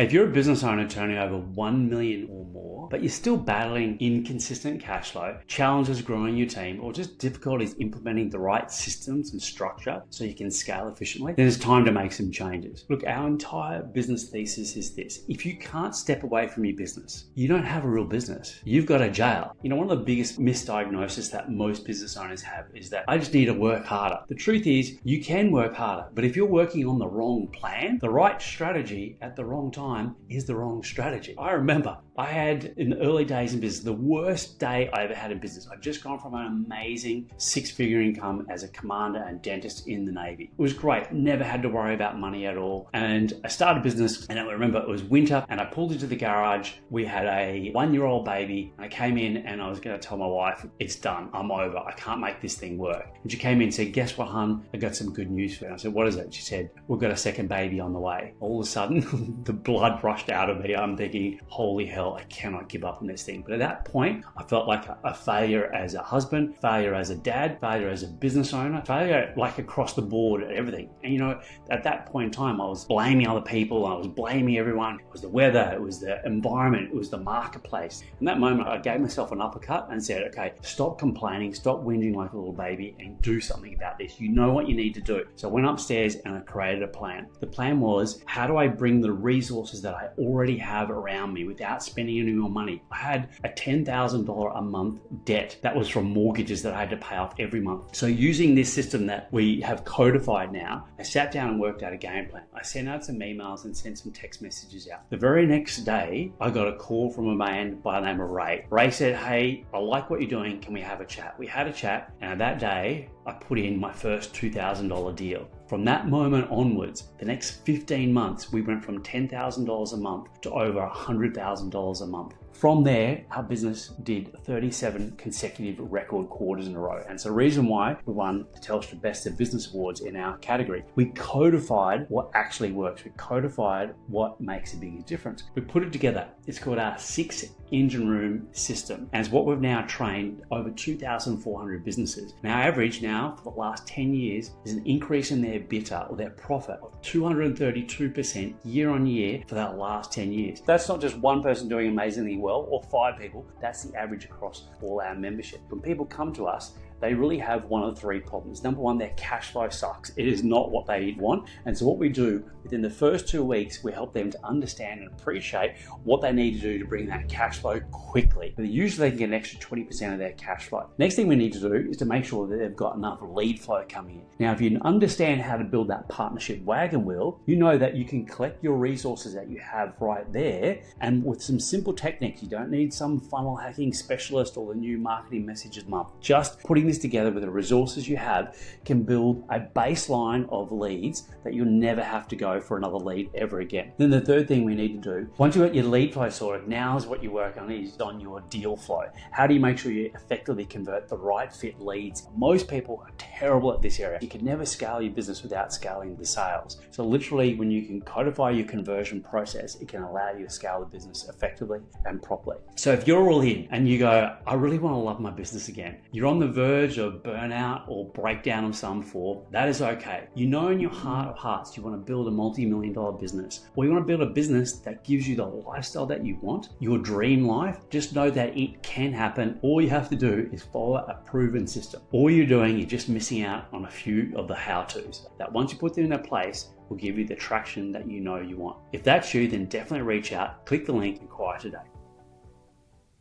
If you're a business owner turning over 1 million or more, but you're still battling inconsistent cash flow, challenges growing your team, or just difficulties implementing the right systems and structure so you can scale efficiently, then it's time to make some changes. Look, our entire business thesis is this. If you can't step away from your business, you don't have a real business. You've got a jail. One of the biggest misdiagnoses that most business owners have is that I just need to work harder. The truth is you can work harder, but if you're working on the wrong plan, the right strategy at the wrong time is the wrong strategy. I remember I had in the early days in business, the worst day I ever had in business. I'd just gone from an amazing 6-figure income as a commander and dentist in the Navy. It was great. Never had to worry about money at all. And I started business, and I remember it was winter, and I pulled into the garage. We had a 1-year-old baby, and I came in and I was going to tell my wife, it's done. I'm over. I can't make this thing work. And she came in and said, guess what, hun? I got some good news for you. I said, what is it? She said, we've got a second baby on the way. All of a sudden, the blood rushed out of me. I'm thinking, holy hell, I cannot give up on this thing. But at that point, I felt like a failure as a husband, failure as a dad, failure as a business owner, failure like across the board at everything. And at that point in time, I was blaming other people. I was blaming everyone. It was the weather. It was the environment. It was the marketplace. In that moment, I gave myself an uppercut and said, okay, stop complaining, stop whinging like a little baby and do something about this. You know what you need to do. So I went upstairs and I created a plan. The plan was, how do I bring the resources that I already have around me without spending any more money? I had a $10,000 a month debt that was from mortgages that I had to pay off every month. So using this system that we have codified now, I sat down and worked out a game plan. I sent out some emails and sent some text messages out. The very next day, I got a call from a man by the name of Ray. Ray said, hey, I like what you're doing. Can we have a chat? We had a chat, and that day, I put in my first $2,000 deal. From that moment onwards, the next 15 months, we went from $10,000 a month to over $100,000 a month. From there, our business did 37 consecutive record quarters in a row. And it's the reason why we won the Telstra Best of Business Awards in our category. We codified what actually works. We codified what makes a big difference. We put it together. It's called our 6 engine room system. And it's what we've now trained over 2,400 businesses. And our average now for the last 10 years is an increase in their EBITDA or their profit of 232% year on year for that last 10 years. That's not just one person doing amazingly well or 5 people. That's the average across all our membership. When people come to us, they really have one of 3 problems. Number one, their cash flow sucks. It is not what they want. And so what we do within the first 2 weeks, we help them to understand and appreciate what they need to do to bring that cash flow quickly. And usually they can get an extra 20% of their cash flow. Next thing we need to do is to make sure that they've got enough lead flow coming in. Now, if you understand how to build that partnership wagon wheel, you know that you can collect your resources that you have right there. And with some simple techniques, you don't need some funnel hacking specialist or the new marketing message of the month. Just putting this together with the resources you have can build a baseline of leads that you'll never have to go for another lead ever again. Then the third thing we need to do, once you've got your lead flow sorted, now is what you work on is on your deal flow. How do you make sure you effectively convert the right fit leads? Most people are terrible at this area. You can never scale your business without scaling the sales. So literally when you can codify your conversion process, it can allow you to scale the business effectively and properly. So if you're all in and you go, I really want to love my business again, you're on the verge of burnout or breakdown of some form, that is okay. You know in your heart of hearts you want to build a multi-million-dollar business, or you want to build a business that gives you the lifestyle that you want, your dream life. Just know that it can happen. All you have to do is follow a proven system. All you're doing is just missing out on a few of the how-tos that once you put them in place will give you the traction that you know you want. If that's you, then definitely reach out, click the link, inquire today.